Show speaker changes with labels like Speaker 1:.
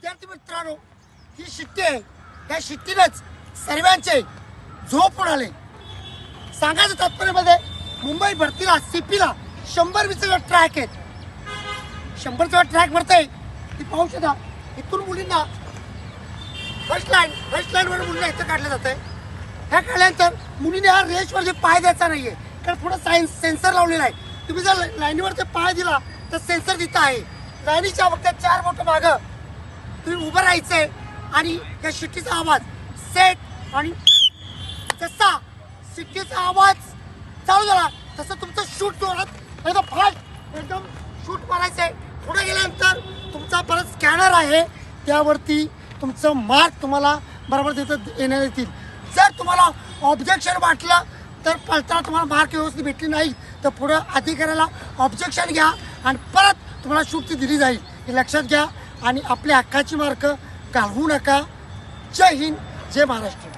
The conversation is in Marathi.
Speaker 1: विद्यार्थी मित्रांनो, ही शिट्टी आहे. या शिट्टीनंच सर्वांचे झोप उडाले. सांगायचं तात्पर्यामध्ये मुंबई भरतीला सीपीला 100 ट्रॅक आहेत. 100 ट्रॅक भरतंय ती पाहू शकता. इथून मुलींना फर्स्ट लाईनवर मुलींना इथं काढलं जातंय. ह्या काढल्यानंतर मुलीने हा रेसवर जे पाय द्यायचा नाहीये, कारण पुढं सेन्सर लावलेला आहे. तुम्ही जर लाईनीवर ते पाय दिला तर सेन्सर तिथं आहे. लाईनीच्या फक्त 4 बोटं मागं तुम्ही उभं राहायचंय आणि या शिट्टीचा आवाज सेट आणि जसा शिट्टीचा आवाज चालू झाला तसं तुमचं शूट जोरात एकदम फास्ट एकदम शूट मारायचंय. पुढे गेल्यानंतर तुमचा परत स्कॅनर आहे, त्यावरती तुमचं मार्क तुम्हाला बरोबर तिथं येणार येतील. जर तुम्हाला ऑब्जेक्शन वाटलं तर पळताना तुम्हाला मार्क व्यवस्थित भेटली नाही तर पुढं अधिकाऱ्याला ऑब्जेक्शन घ्या आणि परत तुम्हाला शूट ती दिली जाईल. हे लक्षात घ्या आणि आपल्या हक्काची मार्क घालवू नका. जय हिंद, जय महाराष्ट्र.